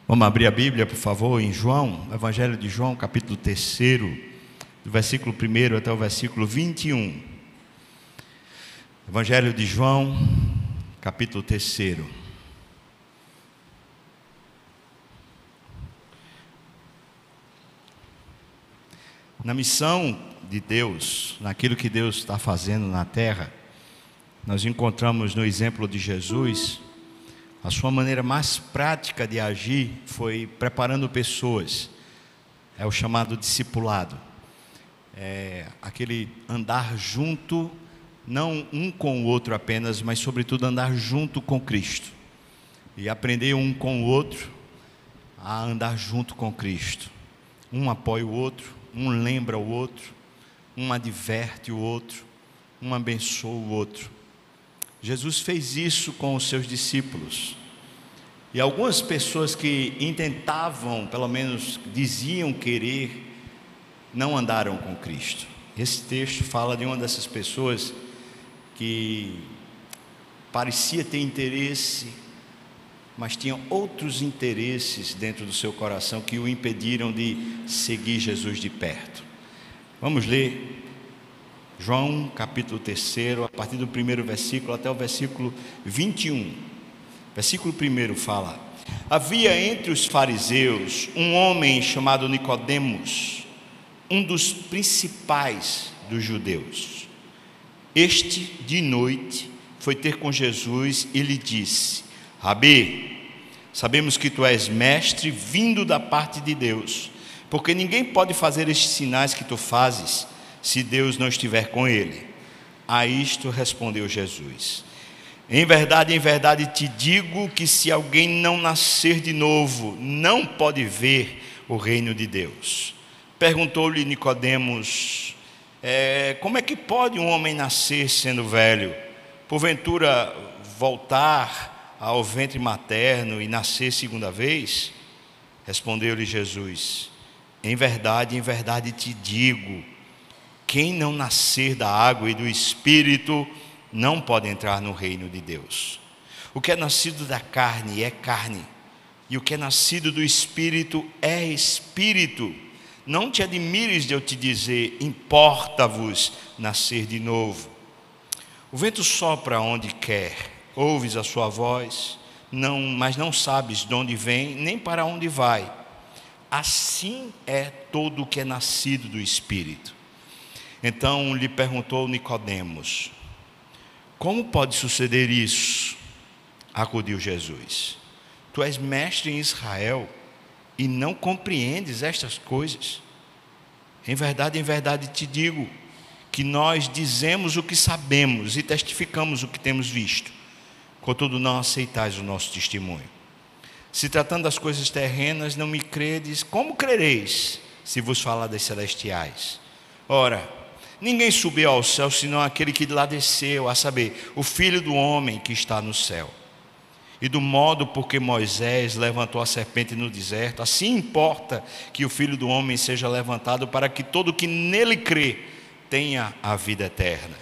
Vamos abrir a Bíblia, por favor, em João, Evangelho de João, capítulo 3, do versículo 1 até o versículo 21. Evangelho de João, capítulo 3. Na missão de Deus, naquilo que Deus está fazendo na terra, nós encontramos no exemplo de Jesus. A sua maneira mais prática de agir foi preparando pessoas. É o chamado discipulado. É aquele andar junto, não um com o outro apenas, mas sobretudo andar junto com Cristo. E aprender um com o outro a andar junto com Cristo. Um apoia o outro, um lembra o outro, um adverte o outro, um abençoa o outro. Jesus fez isso com os seus discípulos. E algumas pessoas que intentavam, pelo menos diziam querer, não andaram com Cristo. Esse texto fala de uma dessas pessoas que parecia ter interesse, mas tinha outros interesses dentro do seu coração que o impediram de seguir Jesus de perto. Vamos ler João capítulo 3, a partir do primeiro versículo até o versículo 21. Versículo 1 fala: havia entre os fariseus um homem chamado Nicodemos, um dos principais dos judeus. Este, de noite, foi ter com Jesus e lhe disse: Rabi, sabemos que tu és mestre vindo da parte de Deus, porque ninguém pode fazer estes sinais que tu fazes se Deus não estiver com ele. A isto respondeu Jesus: em verdade te digo que se alguém não nascer de novo, não pode ver o reino de Deus. Perguntou-lhe Nicodemos: como é que pode um homem nascer sendo velho? Porventura voltar ao ventre materno e nascer segunda vez? Respondeu-lhe Jesus: em verdade te digo, quem não nascer da água e do Espírito não pode entrar no reino de Deus. O que é nascido da carne é carne, e o que é nascido do Espírito é Espírito. Não te admires de eu te dizer: importa-vos nascer de novo. O vento sopra onde quer, ouves a sua voz, mas não sabes de onde vem, nem para onde vai. Assim é todo o que é nascido do Espírito. Então lhe perguntou Nicodemos: como pode suceder isso? Acudiu Jesus: tu és mestre em Israel e não compreendes estas coisas? Em verdade te digo que nós dizemos o que sabemos e testificamos o que temos visto, contudo não aceitais o nosso testemunho. Se tratando das coisas terrenas não me credes, como crereis se vos falar das celestiais? Ora, ninguém subiu ao céu senão aquele que de lá desceu, a saber, o Filho do homem que está no céu. E do modo por que Moisés levantou a serpente no deserto, assim importa que o Filho do homem seja levantado, para que todo que nele crê tenha a vida eterna.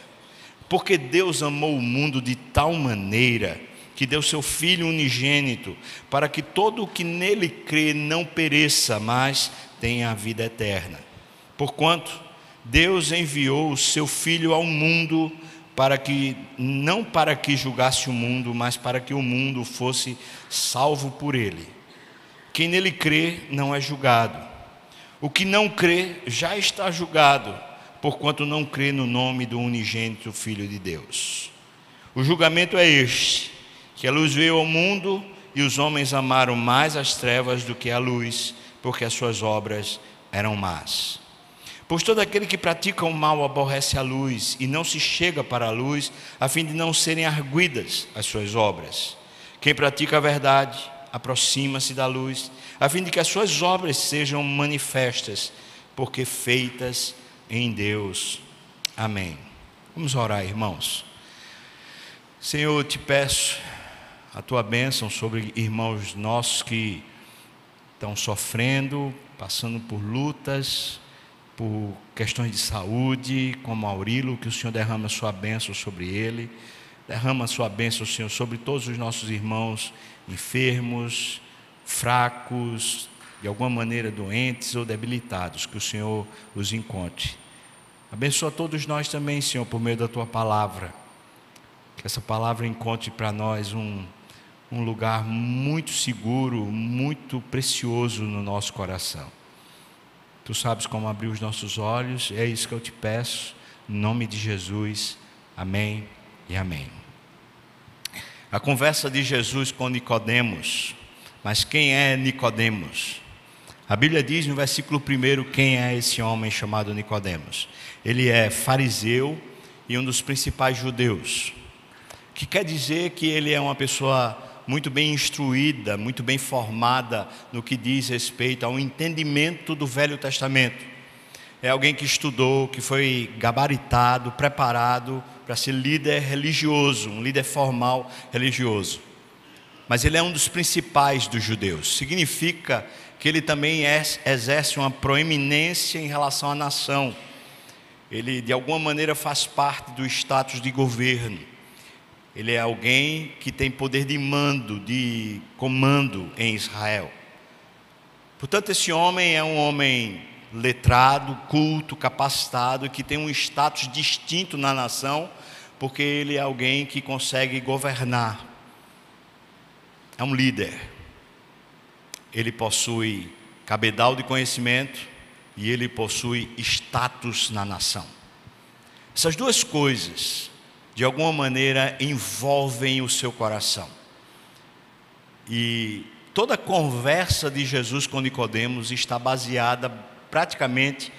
Porque Deus amou o mundo de tal maneira que deu seu Filho unigênito, para que todo o que nele crê não pereça, mas tenha a vida eterna. Porquanto Deus enviou o seu Filho ao mundo não para que julgasse o mundo, mas para que o mundo fosse salvo por ele. Quem nele crê não é julgado. O que não crê já está julgado, porquanto não crê no nome do unigênito Filho de Deus. O julgamento é este: que a luz veio ao mundo e os homens amaram mais as trevas do que a luz, porque as suas obras eram más. Pois todo aquele que pratica o mal aborrece a luz e não se chega para a luz, a fim de não serem arguidas as suas obras. Quem pratica a verdade aproxima-se da luz, a fim de que as suas obras sejam manifestas, porque feitas em Deus. Amém. Vamos orar, irmãos. Senhor, eu te peço a tua bênção sobre irmãos nossos que estão sofrendo, passando por lutas, por questões de saúde, como Aurilo, que o Senhor derrama a sua bênção sobre ele. Derrama a sua bênção, Senhor, sobre todos os nossos irmãos enfermos, fracos, de alguma maneira doentes ou debilitados, que o Senhor os encontre. Abençoa todos nós também, Senhor, por meio da Tua palavra. Que essa palavra encontre para nós um lugar muito seguro, muito precioso no nosso coração. Tu sabes como abrir os nossos olhos, é isso que eu te peço, em nome de Jesus, amém e amém. A conversa de Jesus com Nicodemos, mas quem é Nicodemos? A Bíblia diz no versículo 1 quem é esse homem chamado Nicodemos. Ele é fariseu e um dos principais judeus, que quer dizer que ele é uma pessoa muito bem instruída, muito bem formada no que diz respeito ao entendimento do Velho Testamento. É alguém que estudou, que foi gabaritado, preparado para ser líder religioso, um líder formal religioso. Mas ele é um dos principais dos judeus. Significa que ele também exerce uma proeminência em relação à nação. Ele de alguma maneira faz parte do status de governo. Ele é alguém que tem poder de mando, de comando em Israel. Portanto, esse homem é um homem letrado, culto, capacitado, que tem um status distinto na nação, porque ele é alguém que consegue governar. É um líder. Ele possui cabedal de conhecimento e ele possui status na nação. Essas duas coisas, de alguma maneira, envolvem o seu coração. E toda a conversa de Jesus com Nicodemos está baseada praticamente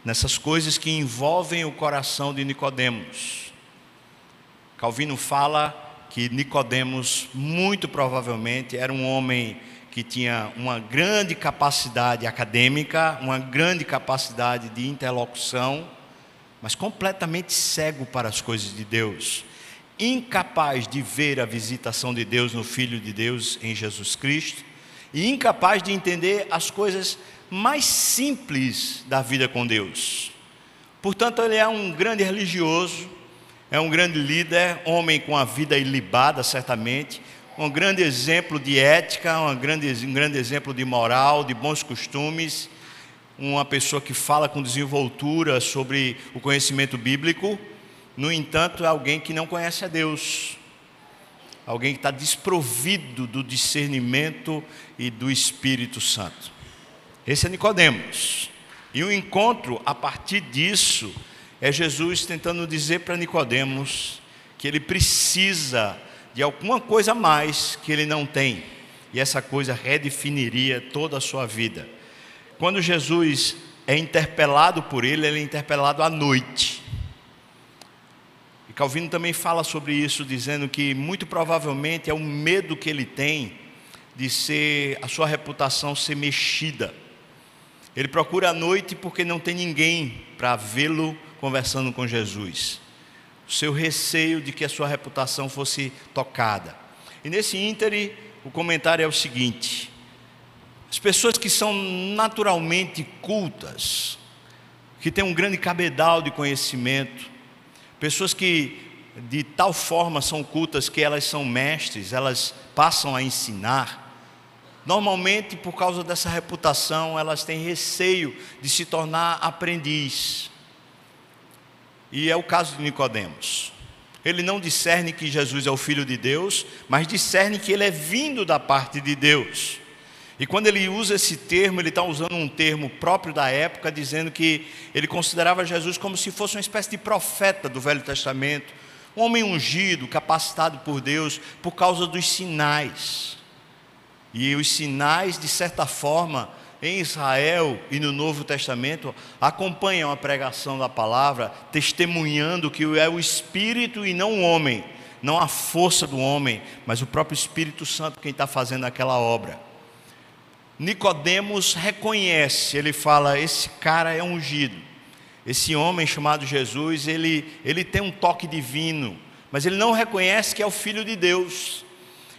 nessas coisas que envolvem o coração de Nicodemos. Calvino fala que Nicodemos, muito provavelmente, era um homem que tinha uma grande capacidade acadêmica, uma grande capacidade de interlocução, mas completamente cego para as coisas de Deus, incapaz de ver a visitação de Deus no Filho de Deus em Jesus Cristo, e incapaz de entender as coisas mais simples da vida com Deus. Portanto, ele é um grande religioso, é um grande líder, homem com a vida ilibada, certamente, um grande exemplo de ética, um grande exemplo de moral, de bons costumes, uma pessoa que fala com desenvoltura sobre o conhecimento bíblico. No entanto, é alguém que não conhece a Deus, alguém que está desprovido do discernimento e do Espírito Santo. Esse é Nicodemos. E o encontro, a partir disso, é Jesus tentando dizer para Nicodemos que ele precisa de alguma coisa a mais que ele não tem, e essa coisa redefiniria toda a sua vida. Quando Jesus é interpelado por ele é interpelado à noite. E Calvino também fala sobre isso, dizendo que muito provavelmente é o medo que ele tem de a sua reputação ser mexida. Ele procura à noite porque não tem ninguém para vê-lo conversando com Jesus. O seu receio de que a sua reputação fosse tocada. E nesse íntere, o comentário é o seguinte: as pessoas que são naturalmente cultas, que têm um grande cabedal de conhecimento, pessoas que de tal forma são cultas que elas são mestres, elas passam a ensinar, normalmente por causa dessa reputação, elas têm receio de se tornar aprendiz. E é o caso de Nicodemos. Ele não discerne que Jesus é o Filho de Deus, mas discerne que ele é vindo da parte de Deus. E quando ele usa esse termo, ele está usando um termo próprio da época, dizendo que ele considerava Jesus como se fosse uma espécie de profeta do Velho Testamento, um homem ungido, capacitado por Deus, por causa dos sinais. E os sinais, de certa forma, em Israel e no Novo Testamento, acompanham a pregação da palavra, testemunhando que é o Espírito e não o homem, não a força do homem, mas o próprio Espírito Santo quem está fazendo aquela obra. Nicodemos reconhece, ele fala, esse cara é ungido, esse homem chamado Jesus, ele tem um toque divino, mas ele não reconhece que é o Filho de Deus.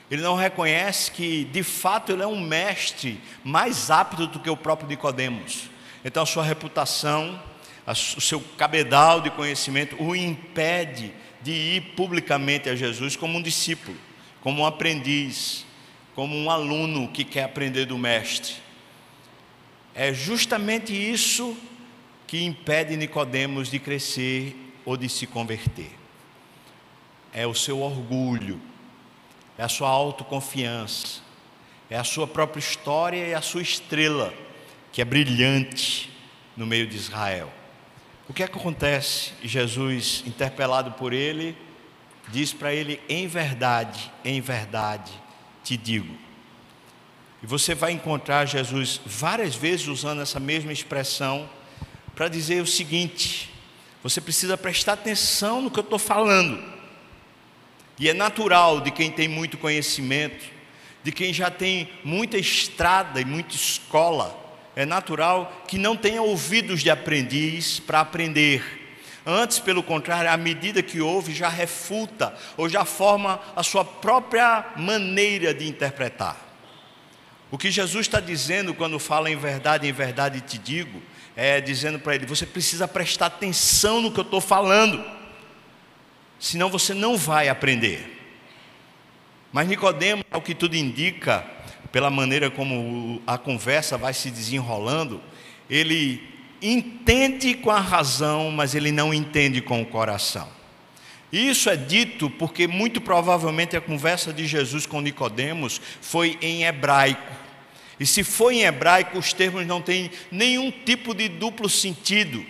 Ele não reconhece que, de fato, ele é um mestre mais apto do que o próprio Nicodemos. Então, a sua reputação, o seu cabedal de conhecimento o impede de ir publicamente a Jesus como um discípulo, como um aprendiz, como um aluno que quer aprender do mestre. É justamente isso que impede Nicodemos de crescer ou de se converter. É o seu orgulho, é a sua autoconfiança, é a sua própria história e a sua estrela, que é brilhante no meio de Israel. O que é que acontece? Jesus, interpelado por ele, diz para ele: em verdade te digo. E você vai encontrar Jesus várias vezes usando essa mesma expressão para dizer o seguinte: você precisa prestar atenção no que eu estou falando. E é natural de quem tem muito conhecimento, de quem já tem muita estrada e muita escola, é natural que não tenha ouvidos de aprendiz para aprender. Antes, pelo contrário, à medida que ouve, já refuta ou já forma a sua própria maneira de interpretar. O que Jesus está dizendo quando fala em verdade te digo, é dizendo para ele: você precisa prestar atenção no que eu estou falando, senão você não vai aprender. Mas Nicodemos, ao que tudo indica, pela maneira como a conversa vai se desenrolando, ele entende com a razão, mas ele não entende com o coração. E isso é dito porque muito provavelmente a conversa de Jesus com Nicodemos foi em hebraico. E se foi em hebraico, os termos não têm nenhum tipo de duplo sentido.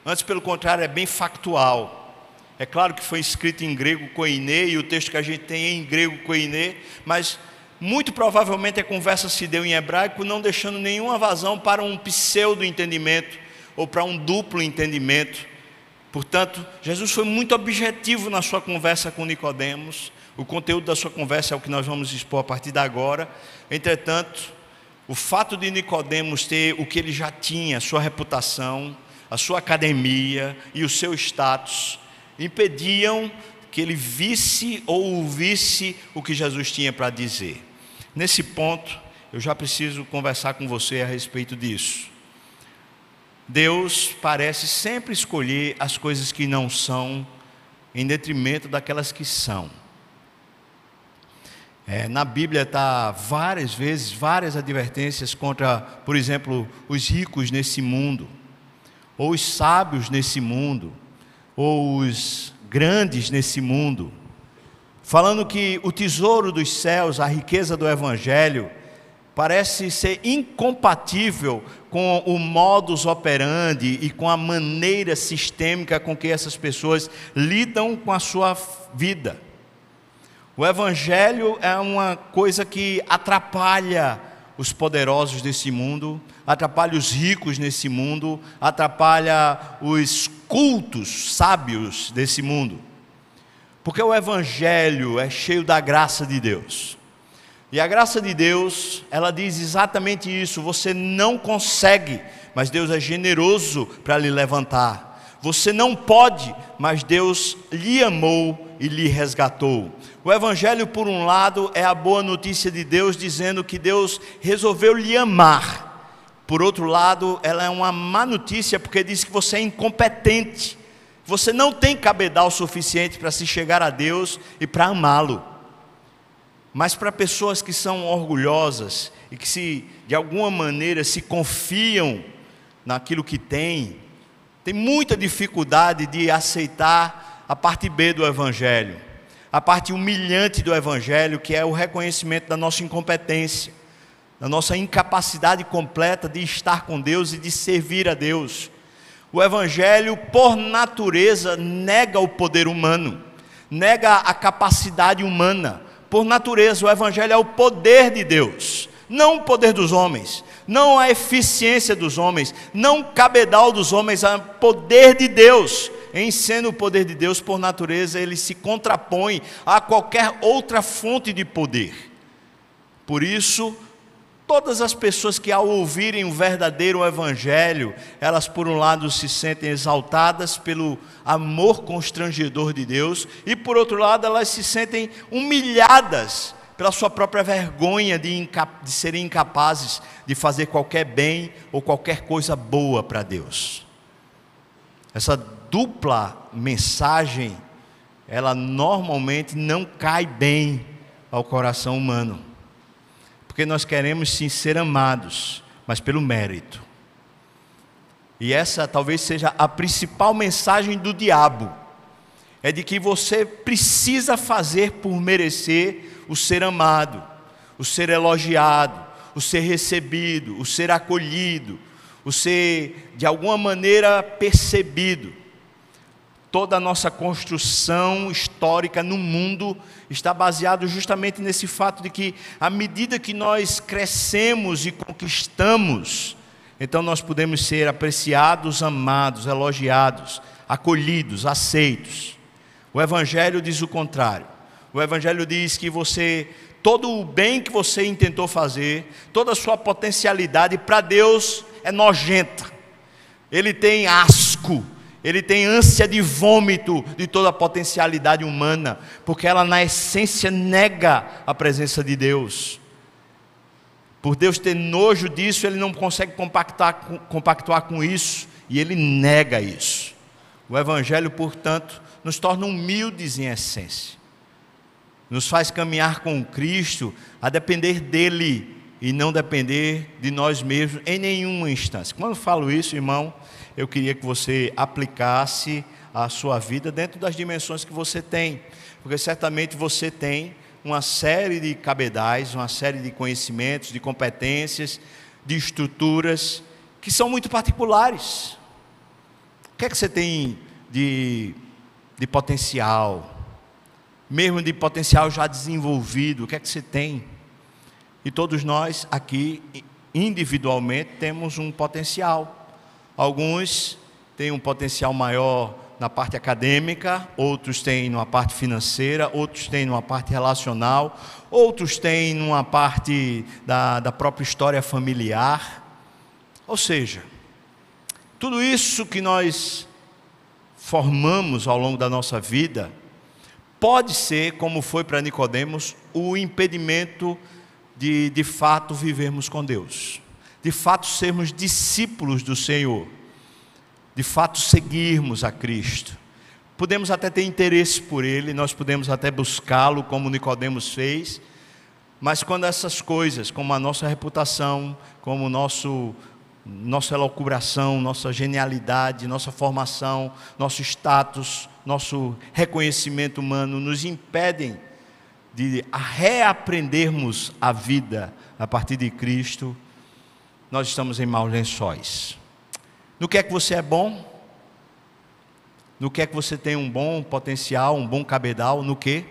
Antes, pelo contrário, é bem factual. É claro que foi escrito em grego koiné, e o texto que a gente tem é em grego koiné, mas muito provavelmente a conversa se deu em hebraico, não deixando nenhuma vazão para um pseudo entendimento ou para um duplo entendimento. Portanto, Jesus foi muito objetivo na sua conversa com Nicodemos. O conteúdo da sua conversa é o que nós vamos expor a partir de agora. Entretanto, o fato de Nicodemos ter o que ele já tinha, a sua reputação, a sua academia e o seu status, impediam que ele visse ou ouvisse o que Jesus tinha para dizer. Nesse ponto, eu já preciso conversar com você a respeito disso. Deus parece sempre escolher as coisas que não são, em detrimento daquelas que são. Na Bíblia está várias vezes, várias advertências contra, por exemplo, os ricos nesse mundo, ou os sábios nesse mundo, ou os grandes nesse mundo, falando que o tesouro dos céus, a riqueza do Evangelho, parece ser incompatível com o modus operandi e com a maneira sistêmica com que essas pessoas lidam com a sua vida. O Evangelho é uma coisa que atrapalha os poderosos desse mundo, atrapalha os ricos nesse mundo, atrapalha os cultos sábios desse mundo. Porque o Evangelho é cheio da graça de Deus. E a graça de Deus, ela diz exatamente isso: você não consegue, mas Deus é generoso para lhe levantar. Você não pode, mas Deus lhe amou e lhe resgatou. O Evangelho, por um lado, é a boa notícia de Deus, dizendo que Deus resolveu lhe amar. Por outro lado, ela é uma má notícia, porque diz que você é incompetente. Você não tem cabedal suficiente para se chegar a Deus e para amá-lo. Mas para pessoas que são orgulhosas e que de alguma maneira se confiam naquilo que tem muita dificuldade de aceitar a parte B do Evangelho, a parte humilhante do Evangelho, que é o reconhecimento da nossa incompetência, da nossa incapacidade completa de estar com Deus e de servir a Deus. O Evangelho, por natureza, nega o poder humano, nega a capacidade humana. Por natureza, o Evangelho é o poder de Deus, não o poder dos homens, não a eficiência dos homens, não o cabedal dos homens, é o poder de Deus. Em sendo o poder de Deus, por natureza, ele se contrapõe a qualquer outra fonte de poder. Por isso, todas as pessoas que ao ouvirem o verdadeiro Evangelho, elas por um lado se sentem exaltadas pelo amor constrangedor de Deus, e por outro lado elas se sentem humilhadas pela sua própria vergonha de serem incapazes de fazer qualquer bem ou qualquer coisa boa para Deus. Essa dupla mensagem, ela normalmente não cai bem ao coração humano. porque nós queremos sim ser amados, mas pelo mérito. E essa talvez seja a principal mensagem do diabo, é de que você precisa fazer por merecer o ser amado, o ser elogiado, o ser recebido, o ser acolhido, o ser de alguma maneira percebido. Toda a nossa construção histórica no mundo está baseada justamente nesse fato de que, à medida que nós crescemos e conquistamos, então nós podemos ser apreciados, amados, elogiados, acolhidos, aceitos. O Evangelho diz o contrário. O Evangelho diz que todo o bem que você intentou fazer, toda a sua potencialidade, para Deus é nojenta. Ele tem asco. Ele tem ânsia de vômito de toda a potencialidade humana, porque ela na essência nega a presença de Deus. Por Deus ter nojo disso, Ele não consegue compactuar com isso, e Ele nega isso. O Evangelho, portanto, nos torna humildes em essência, nos faz caminhar com Cristo a depender dEle e não depender de nós mesmos em nenhuma instância. Quando eu falo isso, irmão, eu queria que você aplicasse a sua vida dentro das dimensões que você tem, porque certamente você tem uma série de cabedais, uma série de conhecimentos, de competências, de estruturas que são muito particulares. O que é que você tem de potencial, mesmo de potencial já desenvolvido? O que é que você tem? E todos nós aqui, individualmente, temos um potencial. Alguns têm um potencial maior na parte acadêmica, outros têm numa parte financeira, outros têm numa parte relacional, outros têm numa parte da própria história familiar. Ou seja, tudo isso que nós formamos ao longo da nossa vida, pode ser, como foi para Nicodemos, o impedimento de fato vivermos com Deus, de fato sermos discípulos do Senhor, de fato seguirmos a Cristo. Podemos até ter interesse por Ele, nós podemos até buscá-lo como Nicodemos fez, mas quando essas coisas, como a nossa reputação, como nossa elucubração, nossa genialidade, nossa formação, nosso status, nosso reconhecimento humano nos impedem de reaprendermos a vida a partir de Cristo, nós estamos em maus lençóis. No que é que você é bom? No que é que você tem um bom potencial, um bom cabedal? No que?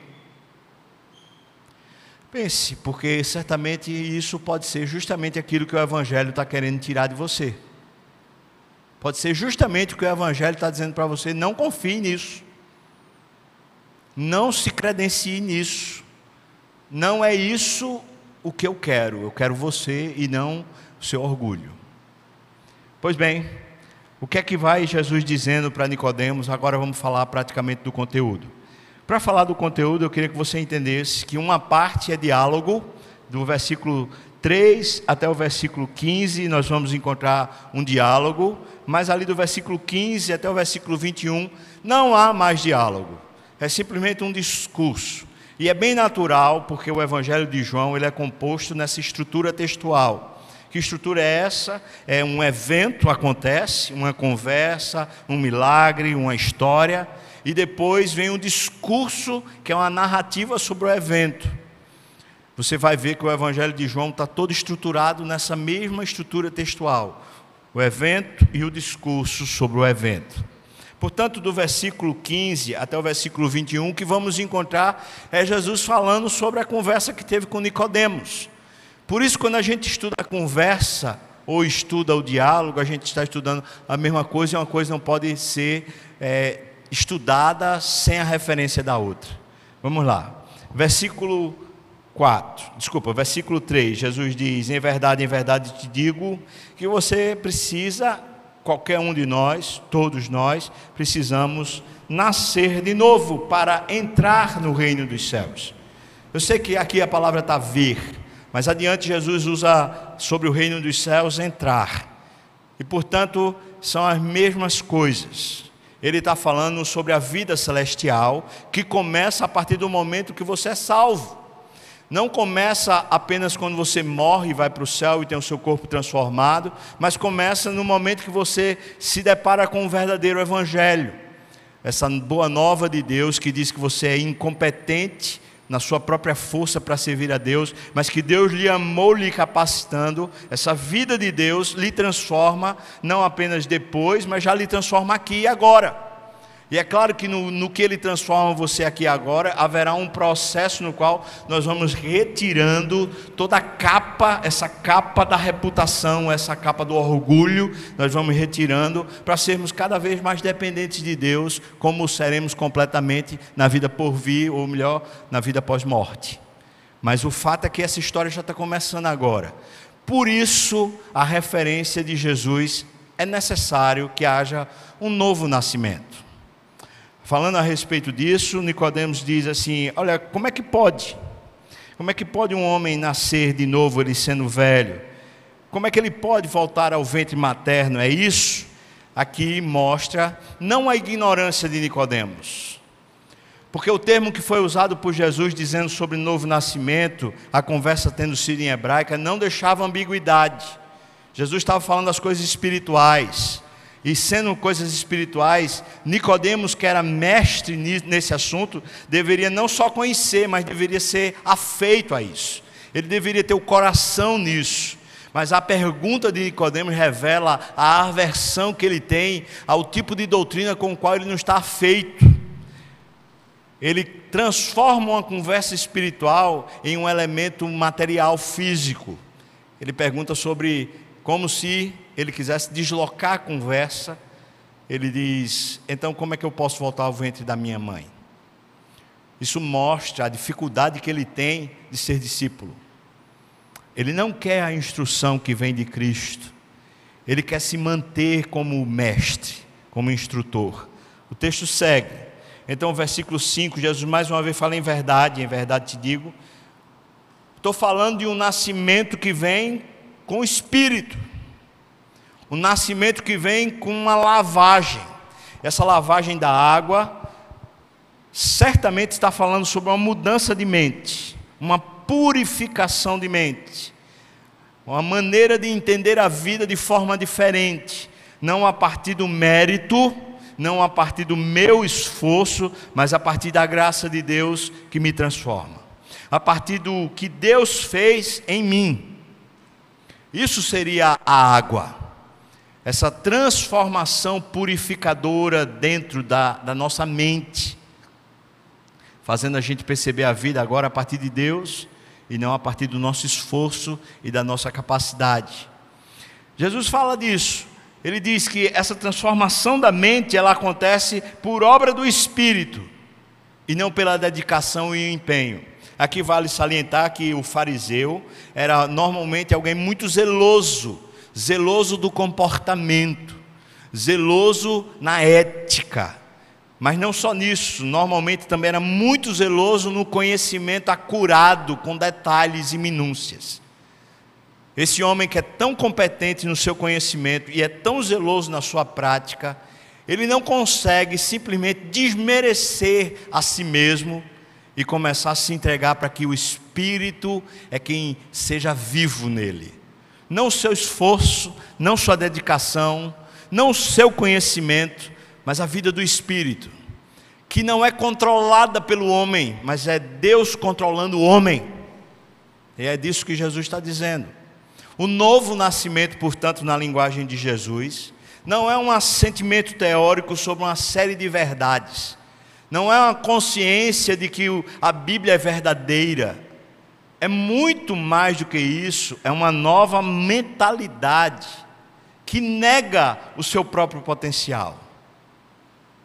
Pense, porque certamente isso pode ser justamente aquilo que o Evangelho está querendo tirar de você. Pode ser justamente o que o Evangelho está dizendo para você: não confie nisso, não se credencie nisso, não é isso o que eu quero você e não o seu orgulho. Pois bem, o que é que vai Jesus dizendo para Nicodemos? Agora vamos falar praticamente do conteúdo. Para falar do conteúdo, eu queria que você entendesse que uma parte é diálogo, do versículo 3 até o versículo 15, nós vamos encontrar um diálogo, mas ali do versículo 15 até o versículo 21, não há mais diálogo, é simplesmente um discurso. E é bem natural, porque o Evangelho de João ele é composto nessa estrutura textual. Que estrutura é essa? É um evento acontece, uma conversa, um milagre, uma história, e depois vem um discurso que é uma narrativa sobre o evento. Você vai ver que o Evangelho de João está todo estruturado nessa mesma estrutura textual. O evento e o discurso sobre o evento. Portanto, do versículo 15 até o versículo 21, o que vamos encontrar é Jesus falando sobre a conversa que teve com Nicodemos. Por isso, quando a gente estuda a conversa ou estuda o diálogo, a gente está estudando a mesma coisa, e uma coisa não pode ser estudada sem a referência da outra. Vamos lá. Versículo 3, Jesus diz: em verdade te digo que você precisa, qualquer um de nós, todos nós, precisamos nascer de novo para entrar no reino dos céus. Eu sei que aqui a palavra está ver, mas adiante Jesus usa sobre o reino dos céus entrar. E portanto são as mesmas coisas. Ele está falando sobre a vida celestial, que começa a partir do momento que você é salvo. Não começa apenas quando você morre e vai para o céu e tem o seu corpo transformado, mas começa no momento que você se depara com o verdadeiro evangelho. Essa boa nova de Deus que diz que você é incompetente na sua própria força para servir a Deus, mas que Deus lhe amou, lhe capacitando. Essa vida de Deus lhe transforma, não apenas depois, mas já lhe transforma aqui e agora. E é claro que no que Ele transforma você aqui e agora, haverá um processo no qual nós vamos retirando toda a capa, essa capa da reputação, essa capa do orgulho, nós vamos retirando para sermos cada vez mais dependentes de Deus, como seremos completamente na vida por vir, ou melhor, na vida pós-morte. Mas o fato é que essa história já está começando agora. Por isso, a referência de Jesus, é necessário que haja um novo nascimento. Falando a respeito disso, Nicodemos diz assim: olha, como é que pode? Como é que pode um homem nascer de novo, ele sendo velho? Como é que ele pode voltar ao ventre materno? É isso? Aqui mostra não a ignorância de Nicodemos. Porque o termo que foi usado por Jesus dizendo sobre novo nascimento, a conversa tendo sido em hebraica, não deixava ambiguidade. Jesus estava falando das coisas espirituais. E sendo coisas espirituais, Nicodemos, que era mestre nesse assunto, deveria não só conhecer, mas deveria ser afeito a isso. Ele deveria ter o coração nisso. Mas a pergunta de Nicodemos revela a aversão que ele tem ao tipo de doutrina com o qual ele não está afeito. Ele transforma uma conversa espiritual em um elemento material físico. Ele pergunta sobre como se ele quisesse deslocar a conversa. Ele diz: então como é que eu posso voltar ao ventre da minha mãe? Isso mostra a dificuldade que ele tem de ser discípulo. Ele não quer a instrução que vem de Cristo. Ele quer se manter como mestre, como instrutor. O texto segue. Então, versículo 5, Jesus mais uma vez fala: em verdade te digo. Estou falando de um nascimento que vem com o Espírito. Um nascimento que vem com uma lavagem. Essa lavagem da água certamente está falando sobre uma mudança de mente, uma purificação de mente, uma maneira de entender a vida de forma diferente, não a partir do mérito, não a partir do meu esforço, mas a partir da graça de Deus que me transforma, a partir do que Deus fez em mim. Isso seria a água. Essa transformação purificadora dentro da nossa mente, fazendo a gente perceber a vida agora a partir de Deus, e não a partir do nosso esforço e da nossa capacidade. Jesus fala disso. Ele diz que essa transformação da mente, ela acontece por obra do Espírito, e não pela dedicação e empenho. Aqui vale salientar que o fariseu era normalmente alguém muito zeloso do comportamento, zeloso na ética, mas não só nisso, normalmente também era muito zeloso no conhecimento acurado, com detalhes e minúcias. Esse homem que é tão competente no seu conhecimento e é tão zeloso na sua prática, ele não consegue simplesmente desmerecer a si mesmo e começar a se entregar para que o Espírito é quem seja vivo nele. Não o seu esforço, não sua dedicação, não o seu conhecimento, mas a vida do Espírito, que não é controlada pelo homem, mas é Deus controlando o homem. E é disso que Jesus está dizendo. O novo nascimento, portanto, na linguagem de Jesus, não é um assentimento teórico sobre uma série de verdades, não é uma consciência de que a Bíblia é verdadeira. É muito mais do que isso, é uma nova mentalidade que nega o seu próprio potencial,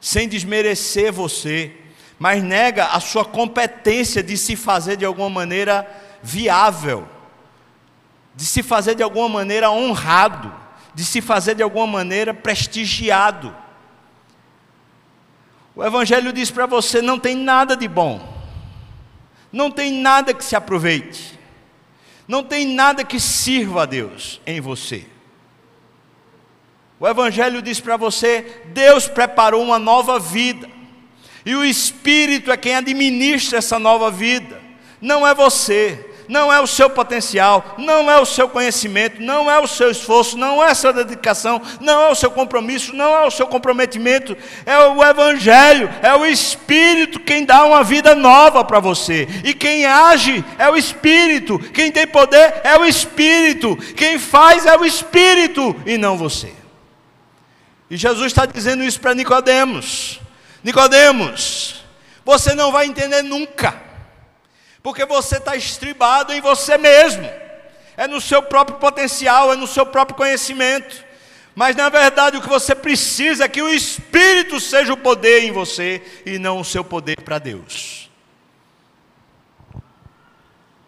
sem desmerecer você, mas nega a sua competência de se fazer de alguma maneira viável, de se fazer de alguma maneira honrado, de se fazer de alguma maneira prestigiado. O Evangelho diz para você: não tem nada de bom, não tem nada que se aproveite, não tem nada que sirva a Deus em você. O Evangelho diz para você: Deus preparou uma nova vida, e o Espírito é quem administra essa nova vida. não é você, não é o seu potencial, não é o seu conhecimento, não é o seu esforço, não é a sua dedicação, não é o seu compromisso, não é o seu comprometimento, é o Evangelho, é o Espírito quem dá uma vida nova para você, e quem age é o Espírito, quem tem poder é o Espírito, quem faz é o Espírito e não você. E Jesus está dizendo isso para Nicodemos: Nicodemos, você não vai entender nunca, porque você está estribado em você mesmo, é no seu próprio potencial, é no seu próprio conhecimento, mas na verdade o que você precisa é que o Espírito seja o poder em você, e não o seu poder para Deus.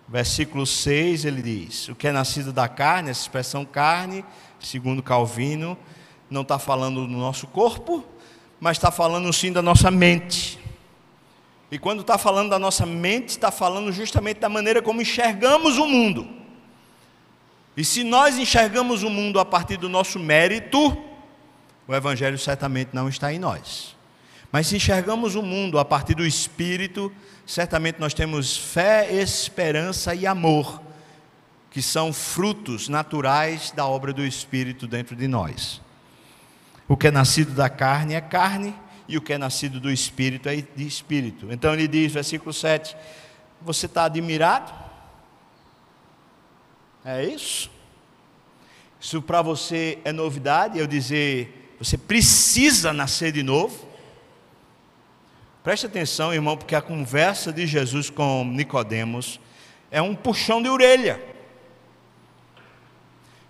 Versículo 6 ele diz: o que é nascido da carne, essa expressão carne, segundo Calvino, não está falando do nosso corpo, mas está falando sim da nossa mente. E quando está falando da nossa mente, está falando justamente da maneira como enxergamos o mundo. E se nós enxergamos o mundo a partir do nosso mérito, o Evangelho certamente não está em nós. Mas se enxergamos o mundo a partir do Espírito, certamente nós temos fé, esperança e amor, que são frutos naturais da obra do Espírito dentro de nós. O que é nascido da carne é carne, e o que é nascido do Espírito é de Espírito. Então ele diz, versículo 7, você está admirado? É isso? Isso para você é novidade, eu dizer, você precisa nascer de novo? Preste atenção, irmão, porque a conversa de Jesus com Nicodemos é um puxão de orelha.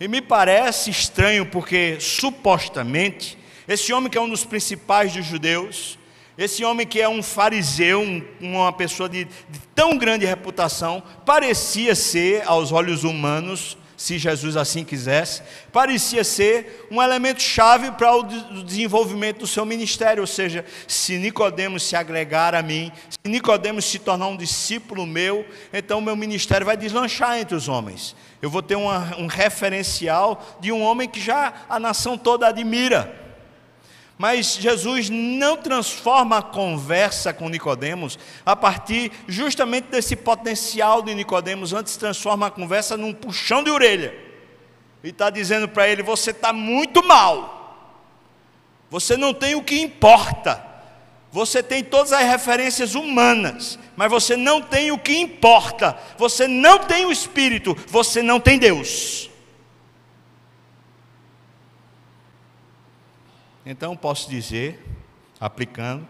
E me parece estranho, porque supostamente esse homem que é um dos principais dos judeus, esse homem que é um fariseu, uma pessoa de tão grande reputação, parecia ser, aos olhos humanos, se Jesus assim quisesse, parecia ser um elemento chave para o desenvolvimento do seu ministério. Ou seja, se Nicodemos se agregar a mim, se Nicodemos se tornar um discípulo meu, então o meu ministério vai deslanchar entre os homens. Eu vou ter um referencial de um homem que já a nação toda admira. Mas Jesus não transforma a conversa com Nicodemos a partir justamente desse potencial de Nicodemos. Antes transforma a conversa num puxão de orelha. E está dizendo para ele: você está muito mal. Você não tem o que importa. Você tem todas as referências humanas, mas você não tem o que importa. Você não tem o Espírito. Você não tem Deus. Então posso dizer, aplicando,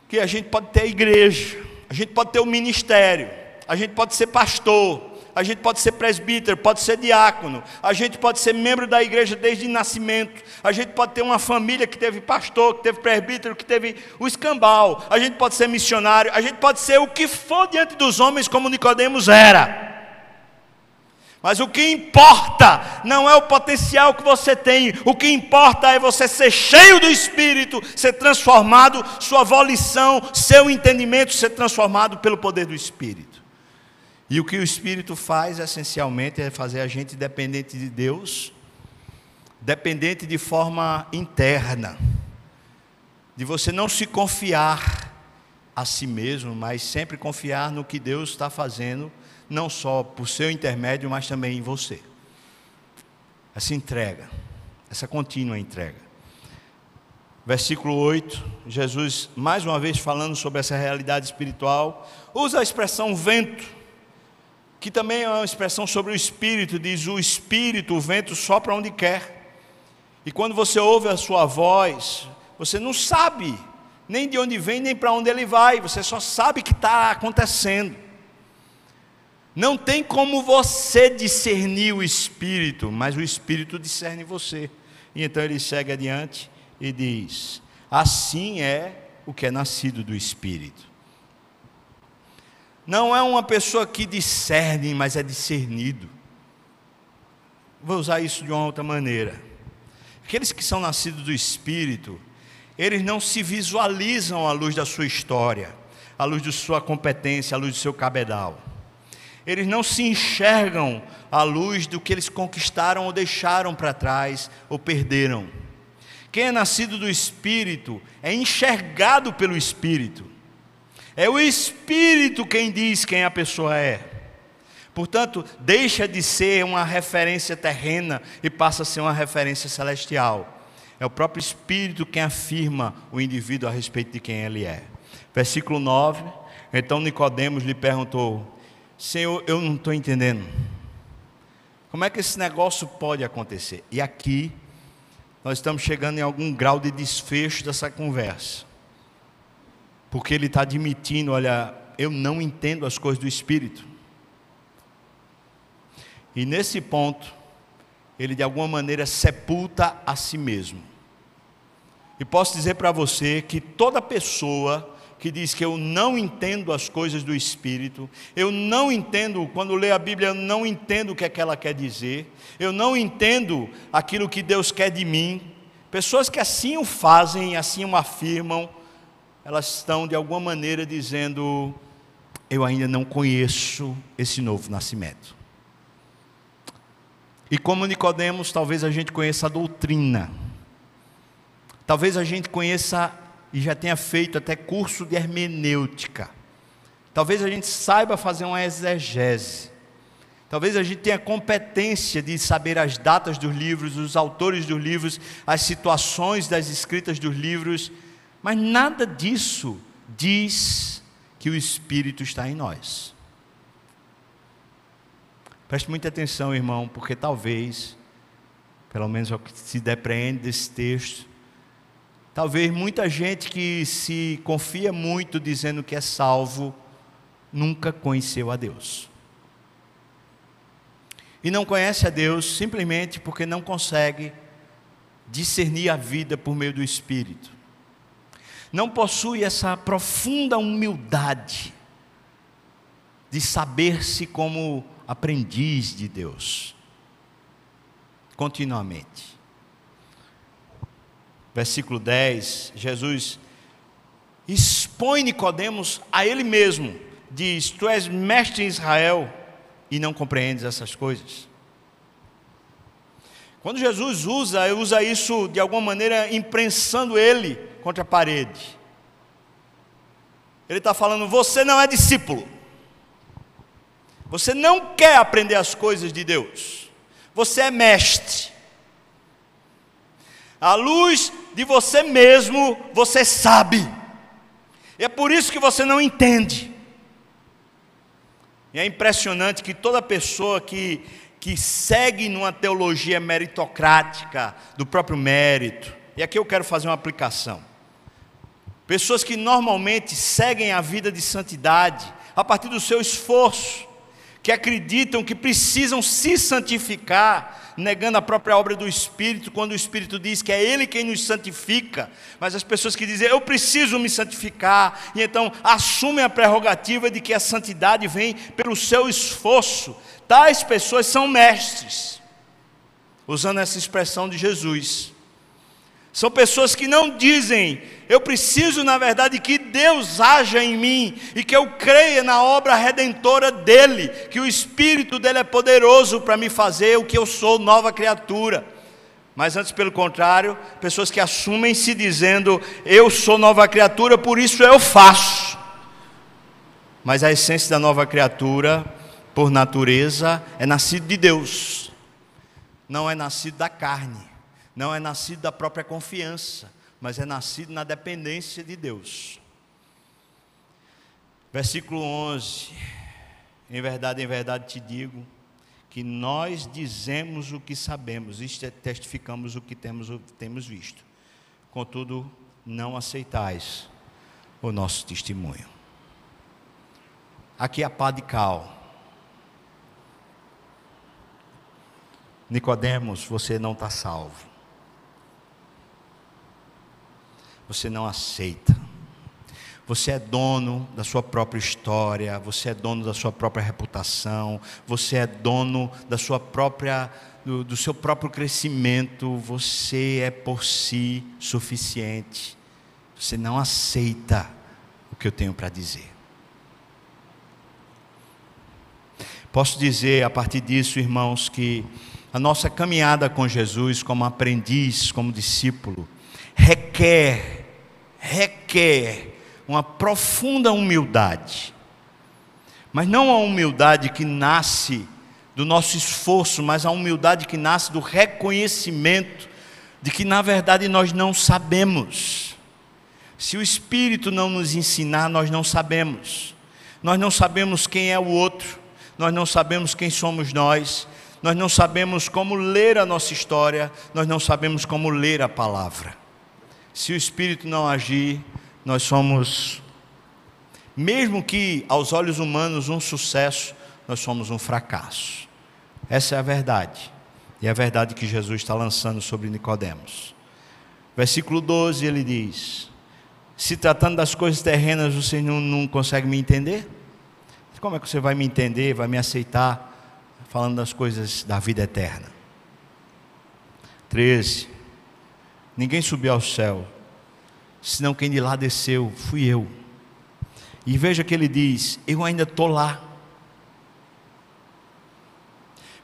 que a gente pode ter a igreja, a gente pode ter o ministério, a gente pode ser pastor, a gente pode ser presbítero, pode ser diácono, a gente pode ser membro da igreja desde o nascimento, a gente pode ter uma família que teve pastor, que teve presbítero, que teve o escambau, a gente pode ser missionário, a gente pode ser o que for diante dos homens, como Nicodemos era. Mas o que importa não é o potencial que você tem, o que importa é você ser cheio do Espírito, ser transformado, sua volição, seu entendimento ser transformado pelo poder do Espírito. E o que o Espírito faz essencialmente é fazer a gente dependente de Deus, dependente de forma interna, de você não se confiar a si mesmo, mas sempre confiar no que Deus está fazendo, não só por seu intermédio, mas também em você. Essa entrega, essa contínua entrega. Versículo 8, Jesus, mais uma vez falando sobre essa realidade espiritual, usa a expressão vento, que também é uma expressão sobre o Espírito. Diz: o Espírito, o vento sopra onde quer. E quando você ouve a sua voz, você não sabe nem de onde vem, nem para onde ele vai, você só sabe que está acontecendo. Não tem como você discernir o Espírito, mas o Espírito discerne você. E então ele segue adiante e diz: assim é o que é nascido do Espírito. Não é uma pessoa que discerne, mas é discernido. Vou usar isso de uma outra maneira. Aqueles que são nascidos do Espírito, eles não se visualizam à luz da sua história, à luz da sua competência, à luz do seu cabedal. Eles não se enxergam à luz do que eles conquistaram ou deixaram para trás ou perderam. Quem é nascido do Espírito é enxergado pelo Espírito. É o Espírito quem diz quem a pessoa é. Portanto, deixa de ser uma referência terrena e passa a ser uma referência celestial. É o próprio Espírito quem afirma o indivíduo a respeito de quem ele é. Versículo 9. Então Nicodemos lhe perguntou: Senhor, eu não estou entendendo. Como é que esse negócio pode acontecer? E aqui nós estamos chegando em algum grau de desfecho dessa conversa. Porque ele está admitindo: olha, eu não entendo as coisas do Espírito. E nesse ponto, ele de alguma maneira sepulta a si mesmo. E posso dizer para você que toda pessoa que diz que eu não entendo as coisas do Espírito, eu não entendo, quando leio a Bíblia, eu não entendo o que é que ela quer dizer, eu não entendo aquilo que Deus quer de mim, pessoas que assim o fazem, assim o afirmam, elas estão de alguma maneira dizendo: eu ainda não conheço esse novo nascimento. E como Nicodemos, talvez a gente conheça a doutrina, talvez a gente conheça e já tenha feito até curso de hermenêutica, talvez a gente saiba fazer uma exegese, talvez a gente tenha competência de saber as datas dos livros, os autores dos livros, as situações das escritas dos livros, mas nada disso diz que o Espírito está em nós. Preste muita atenção, irmão, porque talvez, pelo menos é o que se depreende desse texto, talvez muita gente que se confia muito dizendo que é salvo, nunca conheceu a Deus. E não conhece a Deus simplesmente porque não consegue discernir a vida por meio do Espírito. Não possui essa profunda humildade de saber-se como aprendiz de Deus, continuamente. Versículo 10, Jesus expõe Nicodemos a ele mesmo, diz: tu és mestre em Israel e não compreendes essas coisas. Quando Jesus usa isso de alguma maneira imprensando ele contra a parede. Ele está falando: você não é discípulo, você não quer aprender as coisas de Deus, você é mestre. À luz de você mesmo, você sabe, e é por isso que você não entende. E é impressionante que toda pessoa que segue numa teologia meritocrática, do próprio mérito, e aqui eu quero fazer uma aplicação, pessoas que normalmente seguem a vida de santidade a partir do seu esforço, que acreditam que precisam se santificar, negando a própria obra do Espírito, quando o Espírito diz que é Ele quem nos santifica. Mas as pessoas que dizem: eu preciso me santificar, e então assumem a prerrogativa de que a santidade vem pelo seu esforço, tais pessoas são mestres, usando essa expressão de Jesus. São pessoas que não dizem: eu preciso, na verdade, que Deus haja em mim e que eu creia na obra redentora dEle, que o Espírito dEle é poderoso para me fazer o que eu sou, nova criatura. Mas antes, pelo contrário, pessoas que assumem-se dizendo: eu sou nova criatura, por isso eu faço. Mas a essência da nova criatura, por natureza, é nascido de Deus, não é nascido da carne. Não é nascido da própria confiança, mas é nascido na dependência de Deus. Versículo 11. Em verdade te digo, que nós dizemos o que sabemos, isto é, testificamos o que temos visto. Contudo, não aceitais o nosso testemunho. Aqui é a pá de cal. Nicodemos, você não está salvo. Você não aceita. Você é dono da sua própria história, você é dono da sua própria reputação, você é dono da sua própria, do seu próprio crescimento, você é por si suficiente. Você não aceita o que eu tenho para dizer. Posso dizer a partir disso, irmãos, que a nossa caminhada com Jesus como aprendiz, como discípulo, requer uma profunda humildade. Mas não a humildade que nasce do nosso esforço, mas a humildade que nasce do reconhecimento de que na verdade nós não sabemos. Se o Espírito não nos ensinar, nós não sabemos. Nós não sabemos quem é o outro, nós não sabemos quem somos nós não sabemos como ler a nossa história, nós não sabemos como ler a palavra. Se o Espírito não agir, nós somos, mesmo que aos olhos humanos um sucesso, nós somos um fracasso. Essa é a verdade, e é a verdade que Jesus está lançando sobre Nicodemos. Versículo 12 ele diz: se tratando das coisas terrenas, vocês não conseguem me entender? Como é que você vai me entender, vai me aceitar, falando das coisas da vida eterna? 13, ninguém subiu ao céu, senão quem de lá desceu, fui eu. E veja que ele diz: eu ainda estou lá.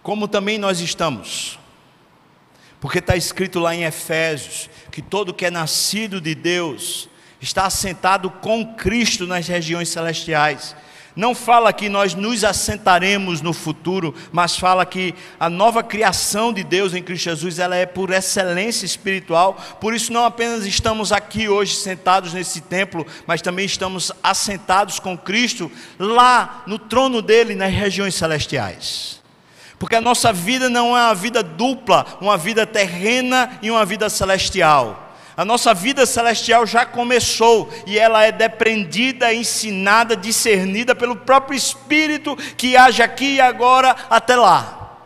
Como também nós estamos, porque está escrito lá em Efésios, que todo que é nascido de Deus, está assentado com Cristo nas regiões celestiais. Não fala que nós nos assentaremos no futuro, mas fala que a nova criação de Deus em Cristo Jesus, ela é por excelência espiritual. Por isso não apenas estamos aqui hoje sentados nesse templo, mas também estamos assentados com Cristo lá no trono dele nas regiões celestiais. Porque a nossa vida não é uma vida dupla, uma vida terrena e uma vida celestial. A nossa vida celestial já começou e ela é depreendida, ensinada, discernida pelo próprio Espírito que age aqui e agora até lá.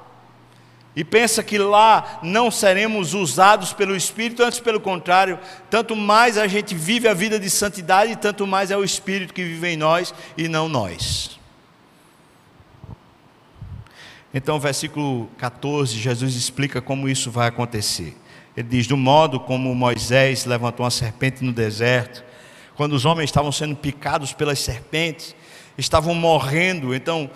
E pensa que lá não seremos usados pelo Espírito, antes pelo contrário, tanto mais a gente vive a vida de santidade, tanto mais é o Espírito que vive em nós e não nós. Então, versículo 14, Jesus explica como isso vai acontecer. Ele diz: do modo como Moisés levantou uma serpente no deserto, quando os homens estavam sendo picados pelas serpentes, estavam morrendo, então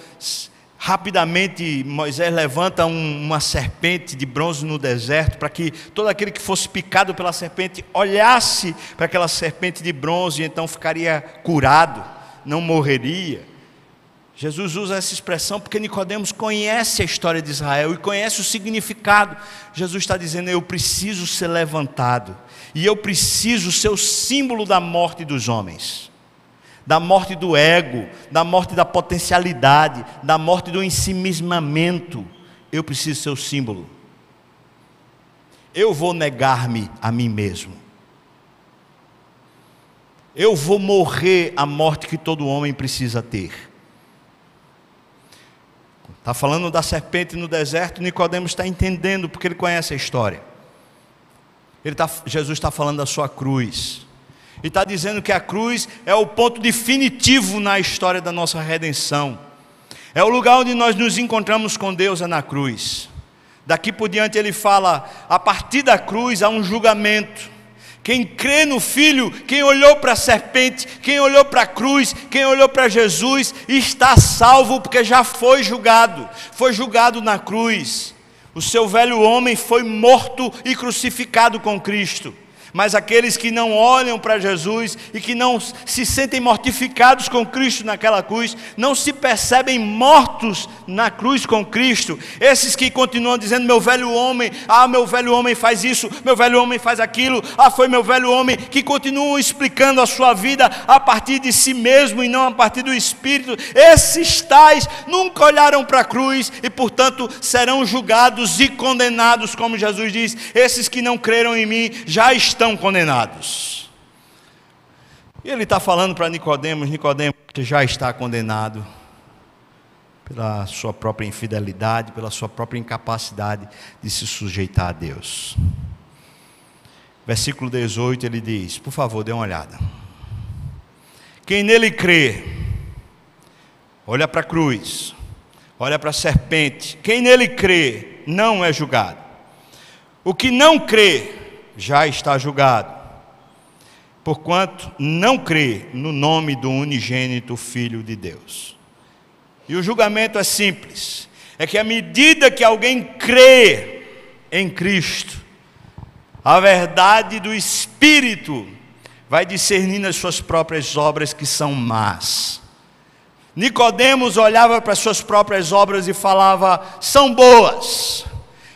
rapidamente Moisés levanta uma serpente de bronze no deserto, para que todo aquele que fosse picado pela serpente olhasse para aquela serpente de bronze, e então ficaria curado, não morreria. Jesus usa essa expressão porque Nicodemos conhece a história de Israel e conhece o significado. Jesus está dizendo: eu preciso ser levantado, e eu preciso ser o símbolo da morte dos homens, da morte do ego, da morte da potencialidade, da morte do ensimismamento. Eu preciso ser o símbolo. Eu vou negar-me a mim mesmo. Eu vou morrer a morte que todo homem precisa ter. Está falando da serpente no deserto, Nicodemos está entendendo, porque ele conhece a história. Jesus está falando da sua cruz. E está dizendo que a cruz é o ponto definitivo na história da nossa redenção. É o lugar onde nós nos encontramos com Deus, é na cruz. Daqui por diante ele fala, a partir da cruz há um julgamento. Quem crê no Filho, quem olhou para a serpente, quem olhou para a cruz, quem olhou para Jesus, está salvo, porque já foi julgado na cruz. O seu velho homem foi morto e crucificado com Cristo. Mas aqueles que não olham para Jesus e que não se sentem mortificados com Cristo naquela cruz, não se percebem mortos na cruz com Cristo, esses que continuam dizendo: meu velho homem faz isso, meu velho homem faz aquilo, foi meu velho homem, que continuam explicando a sua vida a partir de si mesmo e não a partir do Espírito, esses tais nunca olharam para a cruz e portanto serão julgados e condenados, como Jesus diz: esses que não creram em mim já estão condenados. E ele está falando para Nicodemos: Nicodemos, você já está condenado pela sua própria infidelidade, pela sua própria incapacidade de se sujeitar a Deus. Versículo 18 ele diz, por favor, dê uma olhada: quem nele crê, olha para a cruz, olha para a serpente, quem nele crê não é julgado. O que não crê já está julgado, porquanto não crê no nome do unigênito Filho de Deus. E o julgamento é simples, é que à medida que alguém crê em Cristo, a verdade do Espírito vai discernindo as suas próprias obras que são más. Nicodemos olhava para as suas próprias obras e falava: são boas.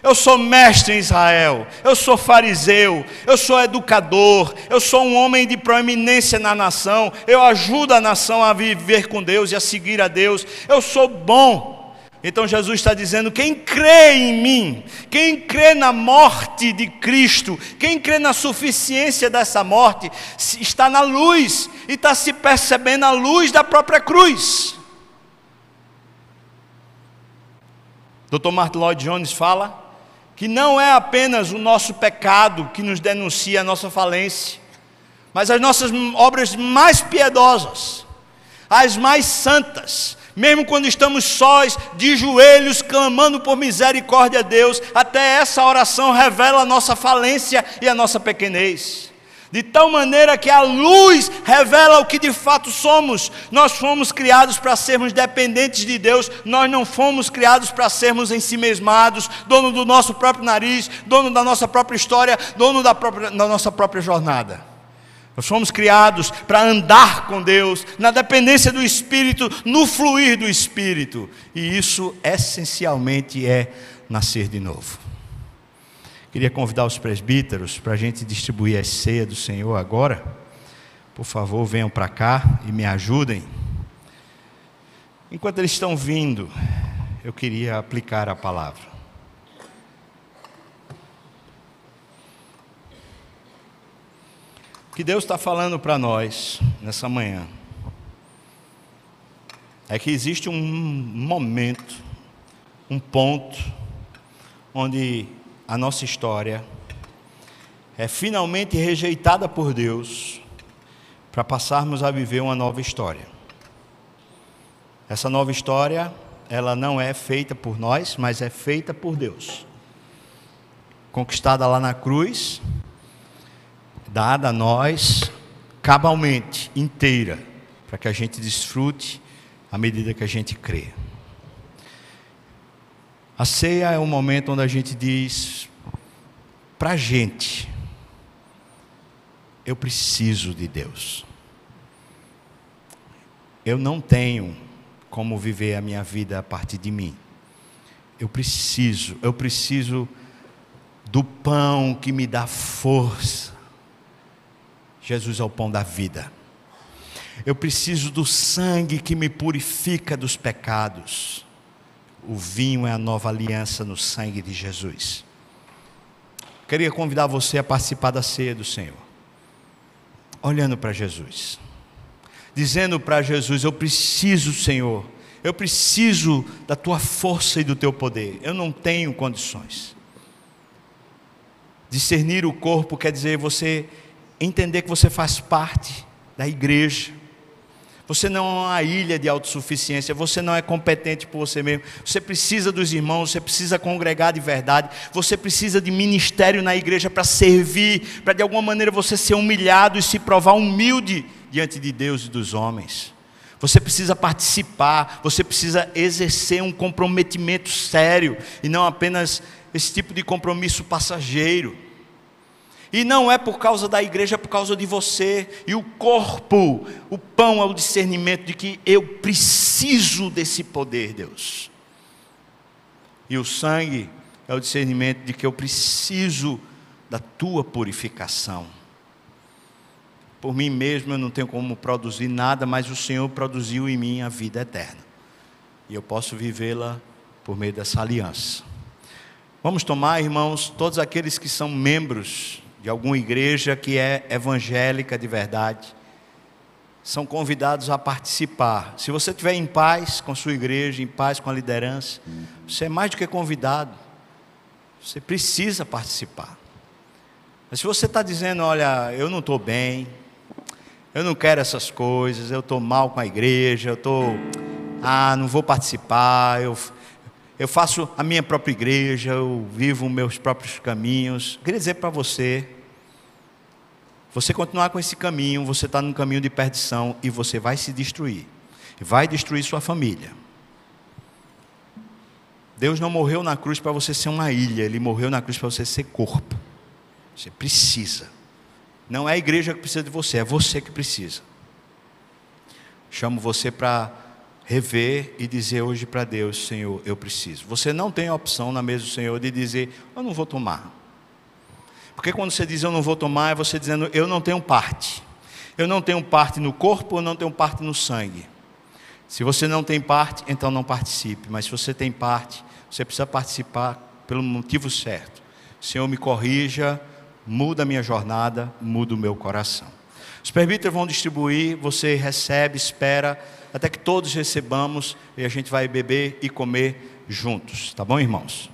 Eu sou mestre em Israel, eu sou fariseu, eu sou educador, eu sou um homem de proeminência na nação, eu ajudo a nação a viver com Deus e a seguir a Deus, eu sou bom. Então Jesus está dizendo: quem crê em mim, quem crê na morte de Cristo, quem crê na suficiência dessa morte, está na luz e está se percebendo a luz da própria cruz. Dr. Martin Lloyd Jones fala que não é apenas o nosso pecado que nos denuncia a nossa falência, mas as nossas obras mais piedosas, as mais santas, mesmo quando estamos sós, de joelhos, clamando por misericórdia a Deus, até essa oração revela a nossa falência e a nossa pequenez. De tal maneira que a luz revela o que de fato somos. Nós fomos criados para sermos dependentes de Deus. Nós não fomos criados para sermos ensimesmados, dono do nosso próprio nariz, dono da nossa própria história, dono da nossa própria jornada. Nós fomos criados para andar com Deus, na dependência do Espírito, no fluir do Espírito. E isso essencialmente é nascer de novo. Queria convidar os presbíteros para a gente distribuir a ceia do Senhor agora. Por favor, venham para cá e me ajudem. Enquanto eles estão vindo, eu queria aplicar a palavra. O que Deus está falando para nós nessa manhã é que existe um momento, um ponto, onde a nossa história é finalmente rejeitada por Deus para passarmos a viver uma nova história. Essa nova história, ela não é feita por nós, mas é feita por Deus. Conquistada lá na cruz, dada a nós cabalmente, inteira, para que a gente desfrute à medida que a gente crê. A ceia é um momento onde a gente diz para a gente: eu preciso de Deus. Eu não tenho como viver a minha vida a partir de mim. Eu preciso do pão que me dá força. Jesus é o pão da vida. Eu preciso do sangue que me purifica dos pecados. O vinho é a nova aliança no sangue de Jesus. Queria convidar você a participar da ceia do Senhor, olhando para Jesus, dizendo para Jesus: eu preciso, Senhor, eu preciso da tua força e do teu poder. Eu não tenho condições. Discernir o corpo quer dizer você entender que você faz parte da igreja. Você não é uma ilha de autossuficiência, você não é competente por você mesmo, você precisa dos irmãos, você precisa congregar de verdade, você precisa de ministério na igreja para servir, para de alguma maneira você ser humilhado e se provar humilde diante de Deus e dos homens. Você precisa participar, você precisa exercer um comprometimento sério, e não apenas esse tipo de compromisso passageiro. E não é por causa da igreja, é por causa de você. E o corpo, o pão é o discernimento de que eu preciso desse poder, Deus. E o sangue é o discernimento de que eu preciso da tua purificação. Por mim mesmo eu não tenho como produzir nada, mas o Senhor produziu em mim a vida eterna. E eu posso vivê-la por meio dessa aliança. Vamos tomar, irmãos, todos aqueles que são membros de alguma igreja que é evangélica de verdade, são convidados a participar. Se você estiver em paz com a sua igreja, em paz com a liderança, você é mais do que convidado, você precisa participar. Mas se você está dizendo: olha, eu não estou bem, eu não quero essas coisas, eu estou mal com a igreja, não vou participar, eu faço a minha própria igreja, eu vivo meus próprios caminhos. Eu queria dizer para você, você continuar com esse caminho, você está num caminho de perdição e você vai se destruir. Vai destruir sua família. Deus não morreu na cruz para você ser uma ilha, Ele morreu na cruz para você ser corpo. Você precisa Não é a igreja que precisa de você, é você que precisa. Chamo você para rever e dizer hoje para Deus: Senhor, eu preciso. Você não tem a opção na mesa do Senhor de dizer: eu não vou tomar. Porque quando você diz eu não vou tomar, é você dizendo: eu não tenho parte. Eu não tenho parte no corpo, eu não tenho parte no sangue. Se você não tem parte, então não participe. Mas se você tem parte, você precisa participar pelo motivo certo. Senhor, me corrija, muda a minha jornada, muda o meu coração. Os presbíteros vão distribuir, você recebe, espera, até que todos recebamos, e a gente vai beber e comer juntos. Tá bom, irmãos?